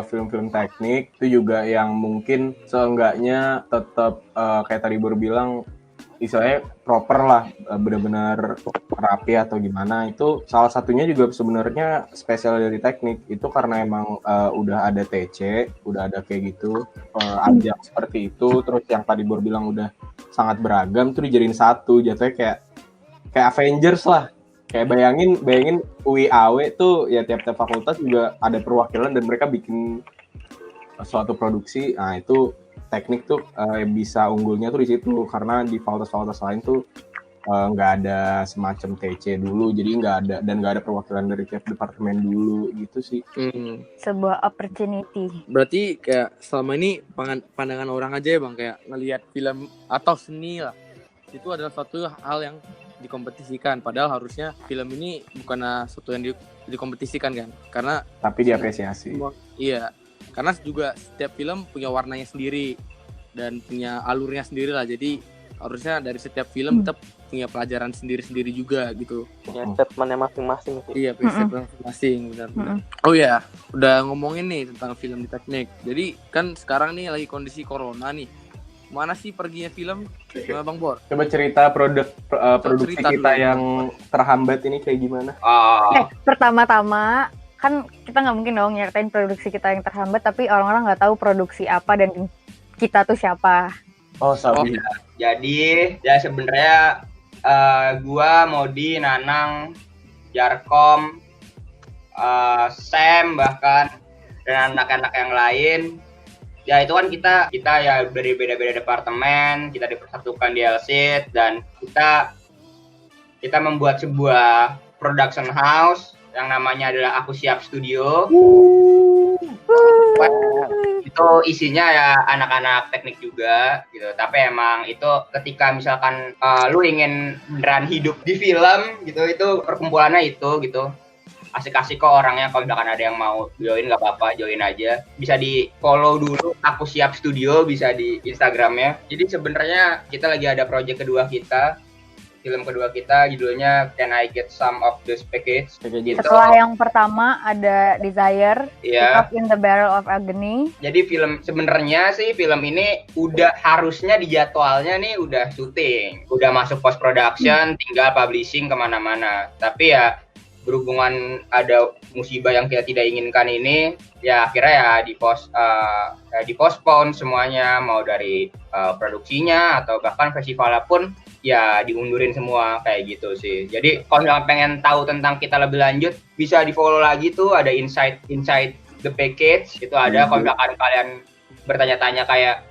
film-film teknik itu juga yang mungkin seenggaknya tetap kayak tadi Bor bilang istilahnya proper lah, benar-benar rapi atau gimana. Itu salah satunya juga sebenarnya spesial dari teknik itu karena emang udah ada TC, udah ada kayak gitu ajang seperti itu, terus yang tadi Bor bilang udah sangat beragam tuh dijadiin satu, jatuhnya kayak Avengers lah. Kayak bayangin UIAW tuh ya tiap-tiap fakultas juga ada perwakilan dan mereka bikin suatu produksi. Nah itu teknik tuh bisa unggulnya tuh di situ, karena di fakultas-fakultas lain tuh nggak ada semacam TC dulu, jadi nggak ada perwakilan dari tiap departemen dulu gitu sih. Sebuah opportunity. Berarti kayak selama ini pandangan orang aja ya Bang, kayak ngelihat film atau seni lah, itu adalah suatu hal yang dikompetisikan, padahal harusnya film ini bukan sesuatu yang dikompetisikan kan, karena tapi diapresiasi. Iya, karena juga setiap film punya warnanya sendiri dan punya alurnya sendiri lah, jadi harusnya dari setiap film kita punya pelajaran sendiri-sendiri juga gitu. Punya statementnya masing-masing sih. Iya, punya statement masing-masing, benar-benar. Oh ya, udah ngomongin nih tentang film di teknik. Jadi kan sekarang nih lagi kondisi corona nih. Mana sih perginya film, Bang Bor? Coba cerita produksi kita yang terhambat ini kayak gimana? Pertama-tama kan kita nggak mungkin dong nyertain produksi kita yang terhambat, tapi orang-orang nggak tahu produksi apa dan kita tuh siapa. Oh, Sabi. Jadi ya sebenarnya gua, Modi, Nanang, Jarkom, Sam bahkan dan anak-anak yang lain. Ya itu kan kita ya dari beda-beda departemen, kita dipersatukan di LSID, dan kita membuat sebuah production house yang namanya adalah Aku Siap Studio. Itu isinya ya anak-anak teknik juga gitu, tapi emang itu ketika misalkan lu ingin beneran hidup di film gitu, itu perkumpulannya itu gitu. Asik-asik kok orangnya, kalau misalkan ada yang mau join nggak apa-apa, join aja. Bisa di follow dulu Aku Siap Studio, bisa di Instagramnya. Jadi sebenarnya kita lagi ada project film kedua kita judulnya Can I Get Some of This Package gitu. Setelah yang pertama ada Desire, Up in the Barrel of Agony. Jadi sebenarnya sih film ini udah harusnya di jadwalnya nih udah syuting, udah masuk post production, tinggal publishing kemana-mana. Tapi ya berhubungan ada musibah yang kita tidak inginkan ini, ya akhirnya ya dipospon semuanya, mau dari produksinya atau bahkan festivalnya pun ya diundurin semua kayak gitu sih. Jadi kalau misalnya pengen tahu tentang kita lebih lanjut, bisa di follow lagi tuh, ada Inside the Package itu ada. Kalau misalkan kalian bertanya-tanya kayak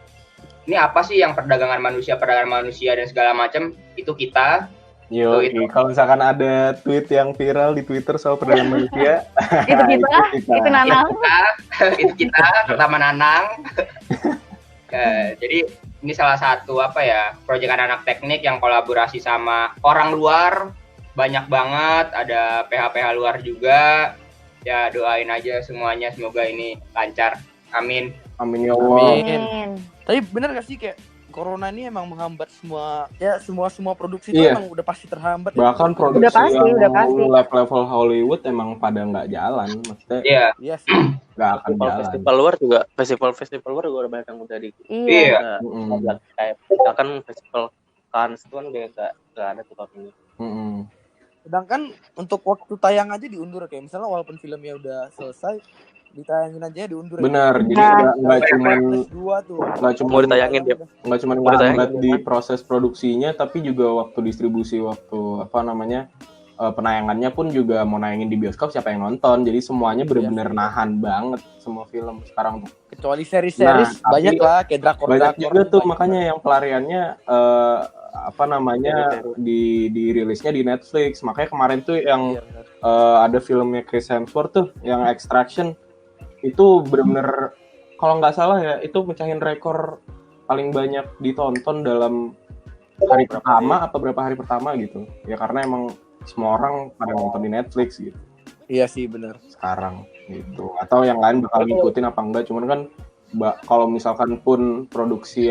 ini apa sih yang perdagangan manusia dan segala macam, itu kita. Yo, kalau misalkan ada tweet yang viral di Twitter soal perdagangan manusia, itu Nanang. Itu kita pertama Nanang. Jadi ini salah satu proyek anak teknik yang kolaborasi sama orang luar, banyak banget, ada PH-PH luar juga. Ya doain aja semuanya, semoga ini lancar. Amin. Amin ya Allah. Amin. Tapi benar gak sih kayak corona ini emang menghambat semua produksi itu emang udah pasti terhambat. Bahkan ya? produksi udah pasti. level Hollywood emang pada nggak jalan, maksudnya. Iya sih. Nggak akan jalan. Festival luar juga udah banyak yang udah di. Iya. Kayak misalkan festival Cannes itu kan udah nggak ada tuh tahun ini. Sedangkan untuk waktu tayang aja diundur, kayak misalnya walaupun filmnya udah selesai, ditayangin aja diundur. Benar, ya. jadi nggak cuma mau ditayangin dia. Nggak cuma ngehambat di proses produksinya, tapi juga waktu distribusi, penayangannya pun juga mau nayangin di bioskop siapa yang nonton. Jadi semuanya benar-benar nahan banget semua film sekarang tuh. Kecuali seri-series banyak lah, kayak drakor. Banyak juga tuh makanya yang pelariannya dirilisnya di Netflix. Makanya kemarin tuh yang ada filmnya Chris Hemsworth tuh yang Extraction, itu benar-benar kalau nggak salah ya itu mecahin rekor paling banyak ditonton dalam hari pertama gitu ya, karena emang semua orang pada nonton di Netflix gitu. Iya sih benar sekarang gitu, atau yang lain bakal ngikutin apa enggak, cuman kan kalau misalkan pun produksi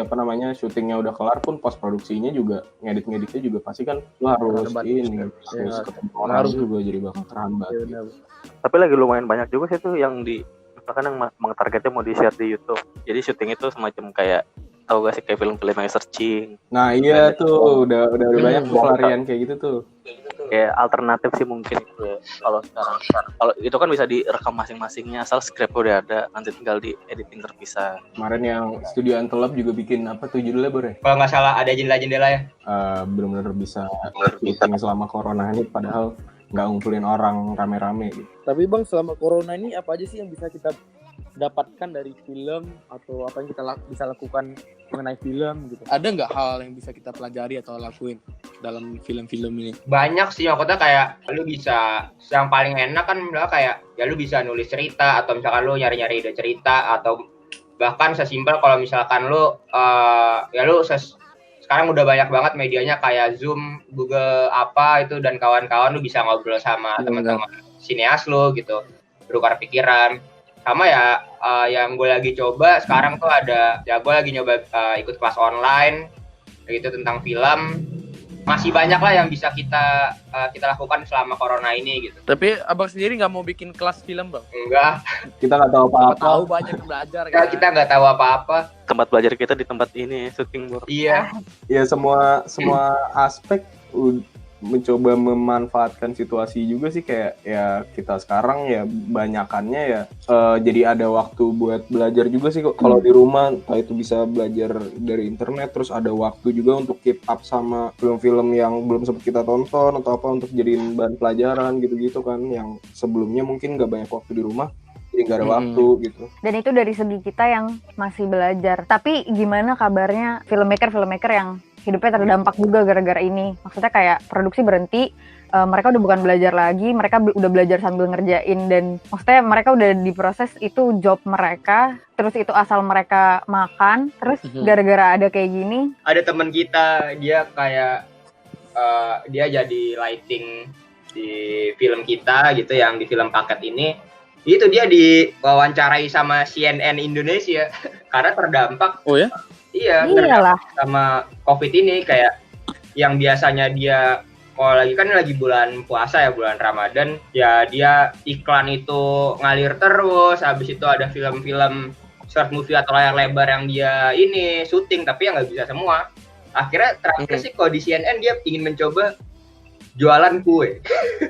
syutingnya udah kelar pun post produksinya juga ngeditnya juga pasti kan lu harus harus ketemu orang juga, jadi bakal terhambat gitu. Tapi lagi lumayan banyak juga sih tuh yang misalkan yang targetnya mau di-share di YouTube. Jadi syuting itu semacam kayak, tahu gak sih kayak film-film yang searching. Nah iya tuh udah banyak pelarian kayak gitu tuh. Kayak alternatif sih mungkin itu ya. Kalau sekarang kalau itu kan bisa direkam masing-masingnya, asal script udah ada, nanti tinggal di editing terpisah. Kemarin yang Studio Antelop juga bikin judulnya Bor? Kalau nggak salah ada jendela-jendela ya. Benar-benar bisa syuting selama corona ini, padahal nggak ngumpulin orang rame-rame gitu. Tapi Bang, selama corona ini apa aja sih yang bisa kita dapatkan dari film, atau apa yang kita bisa lakukan mengenai film gitu? Ada nggak hal yang bisa kita pelajari atau lakuin dalam film-film ini? Banyak sih, maksudnya kayak lu bisa, yang paling enak kan kayak ya lu bisa nulis cerita, atau misalkan lu nyari-nyari ide cerita, atau bahkan sesimpel kalau misalkan lu sekarang udah banyak banget medianya kayak Zoom, Google itu, dan kawan-kawan, lu bisa ngobrol sama teman-teman sineas lu gitu, bertukar pikiran. Sama ya yang gue lagi coba sekarang tuh ada, ya gue lagi nyoba ikut kelas online gitu tentang film. Masih banyak lah yang bisa kita lakukan selama corona ini gitu. Tapi abang sendiri nggak mau bikin kelas film, Bang? Enggak. Kita nggak tahu apa-apa. Tahu banyak belajar kan. Kita nggak tahu apa-apa. Tempat belajar kita di tempat ini, syuting Bor. Iya. Ya semua aspek mencoba memanfaatkan situasi juga sih, kayak ya kita sekarang ya banyakannya ya jadi ada waktu buat belajar juga sih kalau di rumah, entah itu bisa belajar dari internet, terus ada waktu juga untuk keep up sama film-film yang belum sempat kita tonton atau apa untuk jadiin bahan pelajaran gitu-gitu kan, yang sebelumnya mungkin nggak banyak waktu di rumah jadi nggak ada waktu gitu. Dan itu dari segi kita yang masih belajar. Tapi gimana kabarnya filmmaker yang hidupnya terdampak juga gara-gara ini? Maksudnya kayak produksi berhenti, mereka udah bukan belajar lagi, mereka udah belajar sambil ngerjain, dan maksudnya mereka udah diproses, itu job mereka, terus itu asal mereka makan, terus gara-gara ada kayak gini. Ada teman kita, dia kayak dia jadi lighting di film kita gitu, yang di film paket ini. Itu dia diwawancarai sama CNN Indonesia karena terdampak. Oh ya? Iya, terdampak sama COVID ini, kayak yang biasanya dia kalau lagi bulan puasa ya, bulan Ramadan, ya dia iklan itu ngalir terus, habis itu ada film-film short movie atau layar lebar yang dia ini syuting, tapi yang nggak bisa semua. Akhirnya terakhir sih kalau di CNN dia ingin mencoba jualan kue.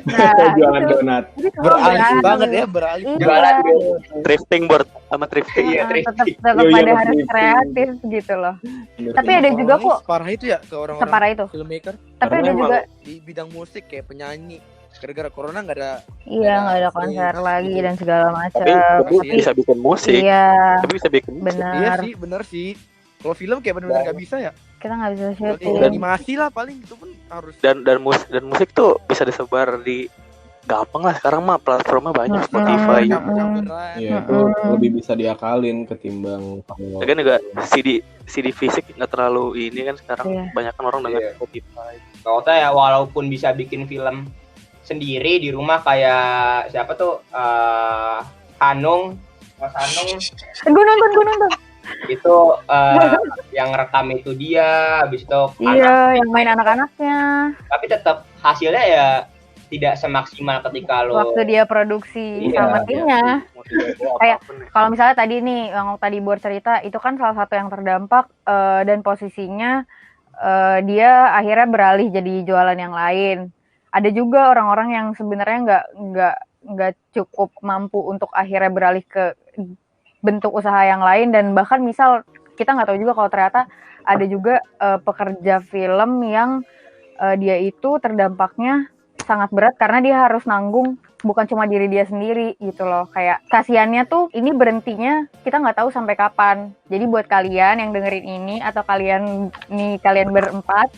Nah, Jualan itu. donat. Jadi semua Beralih beralih. banget ya, beralih. Iya. Jualan kue. Thrifting board sama thrifting. Iya, Tetap thrifting. tetap Iya, ada iya, harus thrifting. kreatif gitu loh. Bener. Tapi ada juga Orang-orang kok separah itu ya ke orang-orang separah itu. filmmaker Tapi Karena ada emang juga di bidang musik kayak penyanyi. Gara-gara corona nggak ada. iya nggak ada stage konser lagi gitu. dan segala macam. Tapi Tapi- bisa bikin musik. Iya, Tapi bisa bikin musik. Iya benar. sih, bener sih. Kalau film kayak benar-benar nggak bisa ya. Kita nggak bisa Kecuali syuting. animasi lah paling itu pun harus. Dan musik tuh bisa disebar di gampang lah sekarang mah platformnya banyak, Mm-mm. Spotify, Mm-mm. YouTube. Campuran. Iya, itu lebih bisa diakalin ketimbang kalau Lagian juga CD fisik nggak terlalu ini kan sekarang Iya. banyak kan orang dengan Iya. Spotify. Kalau saya ya walaupun bisa bikin film sendiri di rumah kayak siapa tuh Hanung, Mas Hanung Gue nonton. itu yang rekam itu dia, habis itu anak, Iya, yang main anak-anaknya. tapi tetap hasilnya ya tidak semaksimal ketika lo Waktu dia produksi Iya, sama iya. timnya. Mau tidak Kayak- apapun ya. Kalau misalnya tadi nih, yang tadi Bor cerita, itu kan salah satu yang terdampak dan posisinya dia akhirnya beralih jadi jualan yang lain. Ada juga orang-orang yang sebenarnya nggak cukup mampu untuk akhirnya beralih ke bentuk usaha yang lain, dan bahkan misal kita nggak tahu juga kalau ternyata ada juga pekerja film yang dia itu terdampaknya sangat berat karena dia harus nanggung bukan cuma diri dia sendiri gitu loh. Kayak kasihannya tuh ini berhentinya kita nggak tahu sampai kapan. Jadi buat kalian yang dengerin ini atau kalian berempat,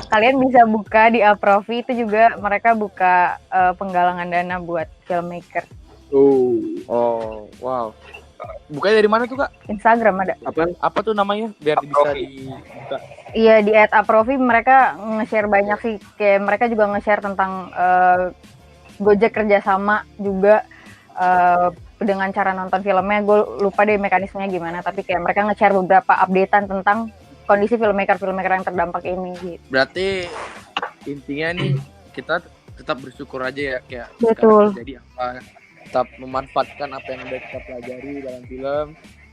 kalian bisa buka di Aprofi, itu juga mereka buka penggalangan dana buat filmmaker. Oh, wow. Bukanya dari mana tuh, Kak? Instagram ada. Apa tuh namanya? Biar bisa Aprofi. dibuka. Iya, di @aprofi mereka nge-share banyak sih. Kayak mereka juga nge-share tentang Gojek kerjasama juga dengan cara nonton filmnya. Gue lupa deh mekanismenya gimana, tapi kayak mereka nge-share beberapa updatean tentang kondisi filmmaker yang terdampak ini gitu. Berarti intinya nih kita tetap bersyukur aja ya kayak Betul. sekarang jadi apa, tetap memanfaatkan apa yang udah kita pelajari dalam film,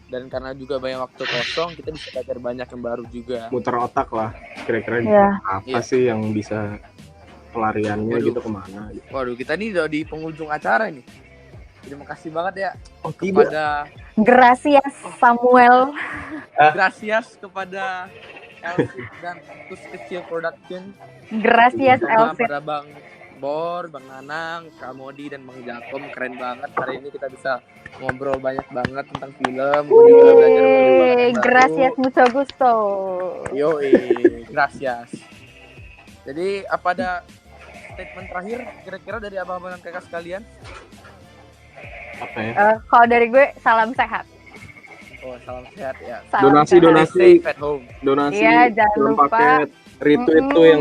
dan karena juga banyak waktu kosong kita bisa belajar banyak yang baru juga. muter otak lah kira-kira Iya. apa Iya. sih yang bisa pelariannya Waduh. gitu kemana gitu. Waduh, kita nih udah di penghujung acara nih. Terima kasih banget ya Oh tidak. kepada Gracias Samuel. Gracias kepada Elsie dan Tus Kecil Production. Gracias Sama Elsie. pada Bang Bor, Bang Nanang, Kak Modi, dan Bang Jakom. Keren banget hari ini kita bisa ngobrol banyak banget tentang film. Gue juga belajar banyak banget yang baru. Gracias mucho gusto. Yoi, gracias. Jadi apa ada statement terakhir kira-kira dari abang-abang dan kakak sekalian? Apa ya? Kalau dari gue salam sehat. Oh, salam sehat ya. Salam Donasi, sehat. donasi. Stay safe at home. Donasi Iya, jangan film lupa. paket retweet tuh yang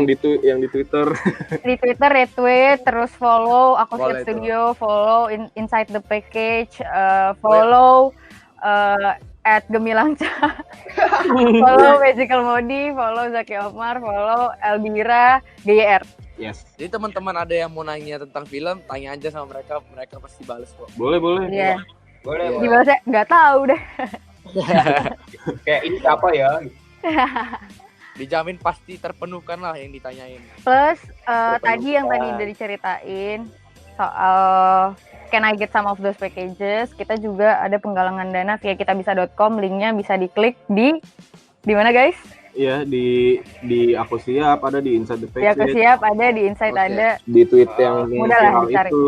di Twitter. Di Twitter retweet, terus follow aku Boleh Siap itu. Studio, follow Inside the Package, follow @gemilangca, follow Magical Modi, follow Zaki Omar, follow Elvira GYR. Yes. Jadi teman-teman ada yang mau nanya tentang film, tanya aja sama mereka, mereka pasti bales kok. Boleh. Iya. boleh Iya. Gimana sih? Nggak tahu deh. kayak ini siapa ya? Dijamin pasti terpenuhkan lah yang ditanyain. Plus tadi yang tadi udah diceritain soal Can I Get Some of Those Packages, kita juga ada penggalangan dana via kitabisa.com, linknya bisa diklik di mana guys? Iya, di aku siap, ada di Inside the Di aku Page, siap ada, di Insight Oke. ada, di tweet yang Mudah lah viral dicari. itu.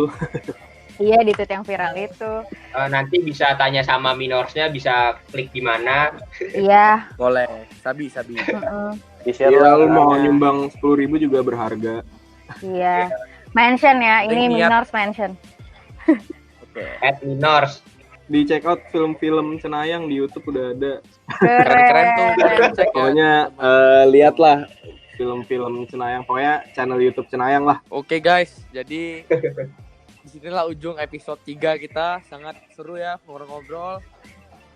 iya di tweet yang viral itu. Nanti bisa tanya sama minorsnya, bisa klik di mana. Iya. Boleh, sabi. Mm-mm. Di-share Iya, lah lu mau caranya. nyumbang 10.000 juga berharga. Iya. Mention ya, ini Niat. minors mention. Oke. @minors. Di check out film-film Cenayang di YouTube udah ada. Keren-keren tuh, kalian cek ya. Pokoknya lihatlah film-film Cenayang. Pokoknya channel YouTube Cenayang lah. Oke guys, jadi disinilah ujung episode 3 kita. Sangat seru ya ngobrol-ngobrol.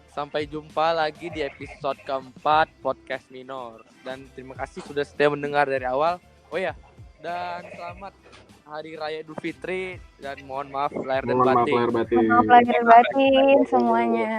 Sampai jumpa lagi di episode keempat Podcast Minor. Dan terima kasih sudah setia mendengar dari awal. Oh ya, dan selamat Hari Raya Idul Fitri. Dan mohon maaf lahir dan Mohon maaf batin. lahir batin. Maaf lahir batin semuanya.